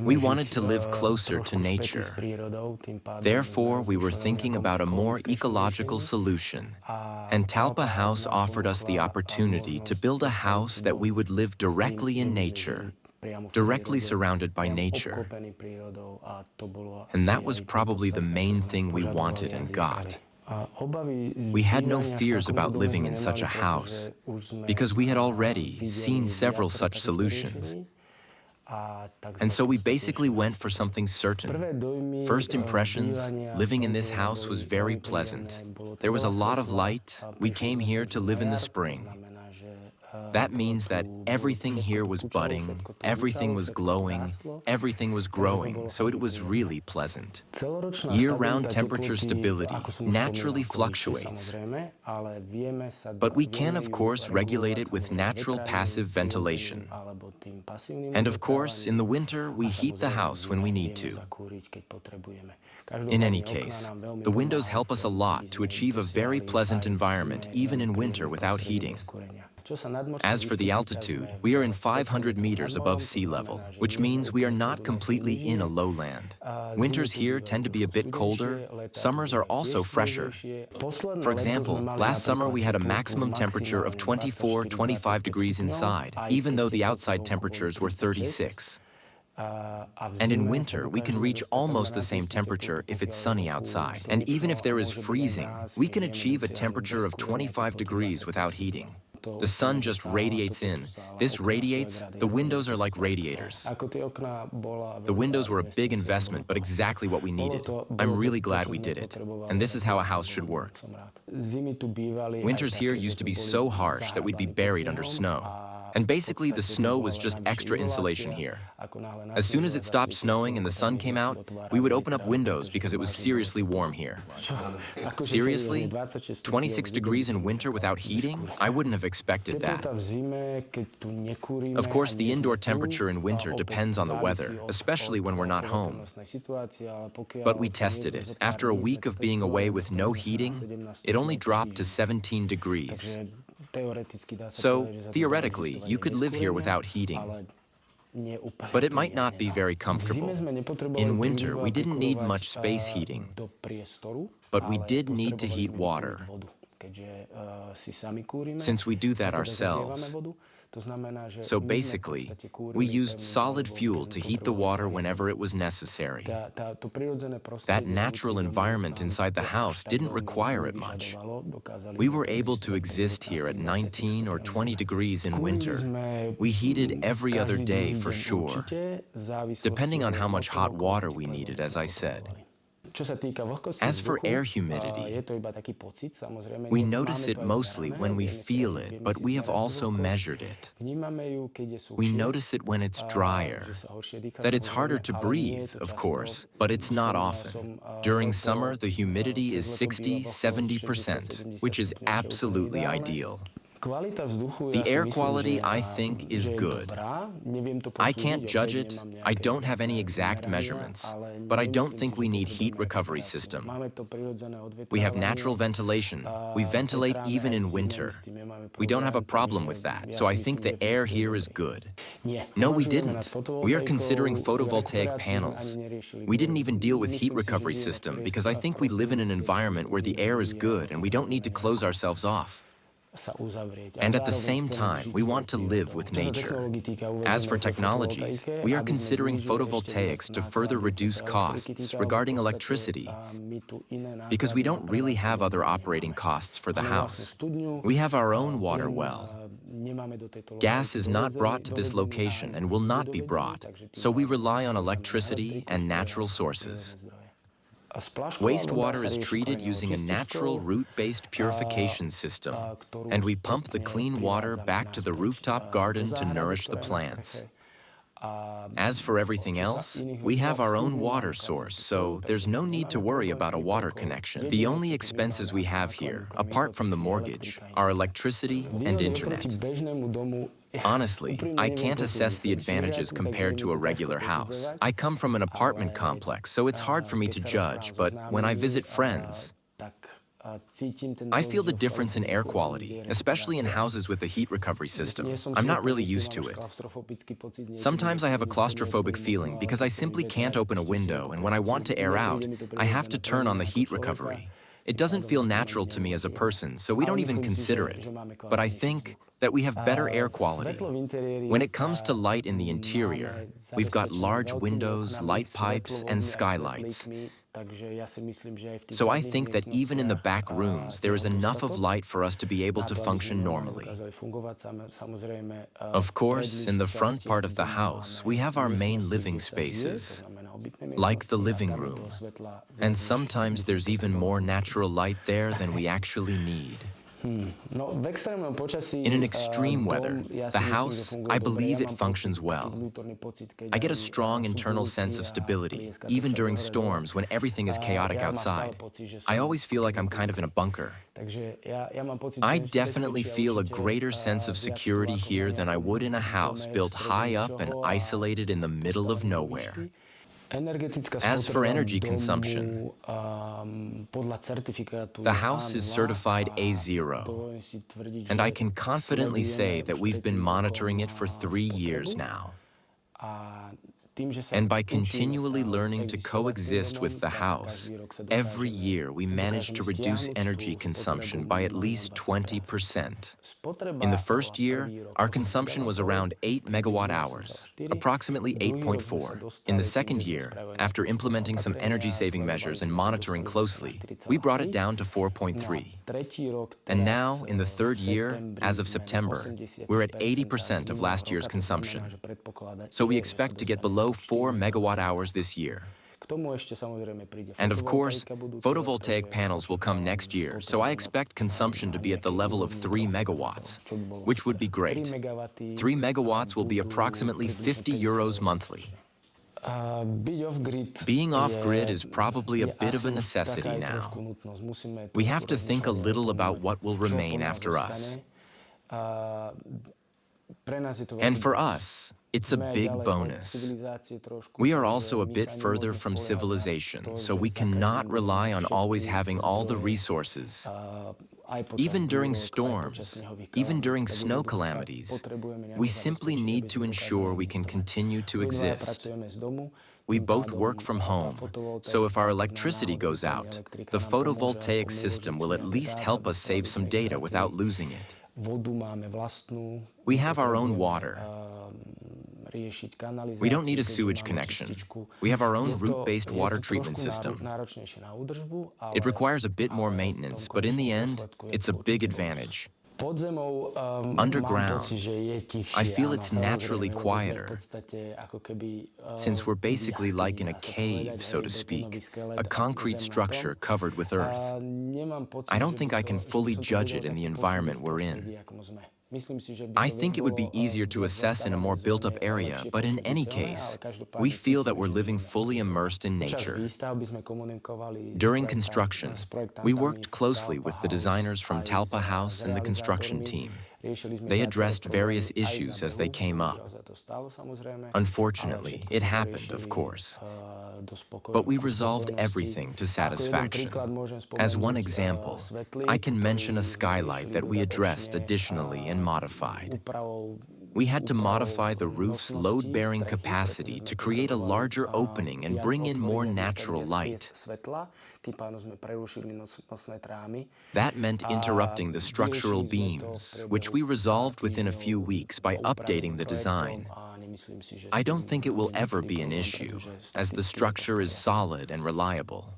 We wanted to live closer to nature. Therefore, we were thinking about a more ecological solution. And Talpa House offered us the opportunity to build a house that we would live directly in nature, directly surrounded by nature. And that was probably the main thing we wanted and got. We had no fears about living in such a house, because we had already seen several such solutions. And so we basically went for something certain. First impressions, living in this house was very pleasant. There was a lot of light. We came here to live in the spring. That means that everything here was budding, everything was glowing, everything was growing, so it was really pleasant. Year-round temperature stability naturally fluctuates, but we can, of course, regulate it with natural passive ventilation. And of course, in the winter, we heat the house when we need to. In any case, the windows help us a lot to achieve a very pleasant environment, even in winter without heating. As for the altitude, we are in 500 meters above sea level, which means we are not completely in a lowland. Winters here tend to be a bit colder. Summers are also fresher. For example, last summer we had a maximum temperature of 24-25 degrees inside, even though the outside temperatures were 36. And in winter, we can reach almost the same temperature if it's sunny outside. And even if there is freezing, we can achieve a temperature of 25 degrees without heating. The sun just radiates in. This radiates, the windows are like radiators. The windows were a big investment, but exactly what we needed. I'm really glad we did it. And this is how a house should work. Winters here used to be so harsh that we'd be buried under snow. And basically, the snow was just extra insulation here. As soon as it stopped snowing and the sun came out, we would open up windows because it was seriously warm here. Seriously? 26 degrees in winter without heating? I wouldn't have expected that. Of course, the indoor temperature in winter depends on the weather, especially when we're not home. But we tested it. After a week of being away with no heating, it only dropped to 17 degrees. So, theoretically, you could live here without heating. But it might not be very comfortable. In winter, we didn't need much space heating, but we did need to heat water. Since we do that ourselves, so basically, we used solid fuel to heat the water whenever it was necessary. That natural environment inside the house didn't require it much. We were able to exist here at 19 or 20 degrees in winter. We heated every other day for sure, depending on how much hot water we needed, as I said. As for air humidity, we notice it mostly when we feel it, but we have also measured it. We notice it when it's drier, that it's harder to breathe, of course, but it's not often. During summer, the humidity is 60–70%, which is absolutely ideal. The air quality, I think, is good. I can't judge it. I don't have any exact measurements. But I don't think we need heat recovery system. We have natural ventilation. We ventilate even in winter. We don't have a problem with that. So I think the air here is good. No, we didn't. We are considering photovoltaic panels. We didn't even deal with heat recovery system because I think we live in an environment where the air is good and we don't need to close ourselves off. And at the same time, we want to live with nature. As for technologies, we are considering photovoltaics to further reduce costs regarding electricity, because we don't really have other operating costs for the house. We have our own water well. Gas is not brought to this location and will not be brought, so we rely on electricity and natural sources. Wastewater is treated using a natural root-based purification system, and we pump the clean water back to the rooftop garden to nourish the plants. As for everything else, we have our own water source, so there's no need to worry about a water connection. The only expenses we have here, apart from the mortgage, are electricity and internet. Honestly, I can't assess the advantages compared to a regular house. I come from an apartment complex, so it's hard for me to judge, but when I visit friends, I feel the difference in air quality, especially in houses with a heat recovery system. I'm not really used to it. Sometimes I have a claustrophobic feeling because I simply can't open a window, and when I want to air out, I have to turn on the heat recovery. It doesn't feel natural to me as a person, so we don't even consider it. But I think that we have better air quality. When it comes to light in the interior, we've got large windows, light pipes, and skylights. So I think that even in the back rooms, there is enough of light for us to be able to function normally. Of course, in the front part of the house, we have our main living spaces, like the living room. And sometimes there's even more natural light there than we actually need. In an extreme weather, the house, I believe it functions well. I get a strong internal sense of stability, even during storms when everything is chaotic outside. I always feel like I'm kind of in a bunker. I definitely feel a greater sense of security here than I would in a house built high up and isolated in the middle of nowhere. As for energy consumption, the house is certified A0, and I can confidently say that we've been monitoring it for 3 years now. And by continually learning to coexist with the house, every year we manage to reduce energy consumption by at least 20%. In the first year, our consumption was around 8 megawatt hours, approximately 8.4. In the second year, after implementing some energy-saving measures and monitoring closely, we brought it down to 4.3. And now, in the third year, as of September, we're at 80% of last year's consumption. So we expect to get below 4 megawatt hours this year. And of course, photovoltaic panels will come next year, so I expect consumption to be at the level of 3 megawatts, which would be great. 3 megawatts will be approximately 50 euros monthly. Being off-grid is probably a bit of a necessity now. We have to think a little about what will remain after us. And for us, it's a big bonus. We are also a bit further from civilization, so we cannot rely on always having all the resources. Even during storms, even during snow calamities, we simply need to ensure we can continue to exist. We both work from home, so if our electricity goes out, the photovoltaic system will at least help us save some data without losing it. We have our own water. We don't need a sewage connection. We have our own root-based water treatment system. It requires a bit more maintenance, but in the end, it's a big advantage. Underground, I feel it's naturally quieter, since we're basically like in a cave, so to speak, a concrete structure covered with earth. I don't think I can fully judge it in the environment we're in. I think it would be easier to assess in a more built-up area, but in any case, we feel that we're living fully immersed in nature. During construction, we worked closely with the designers from Talpa House and the construction team. They addressed various issues as they came up. Unfortunately, it happened, of course. But we resolved everything to satisfaction. As one example, I can mention a skylight that we addressed additionally and modified. We had to modify the roof's load-bearing capacity to create a larger opening and bring in more natural light. That meant interrupting the structural beams, which we resolved within a few weeks by updating the design. I don't think it will ever be an issue, as the structure is solid and reliable.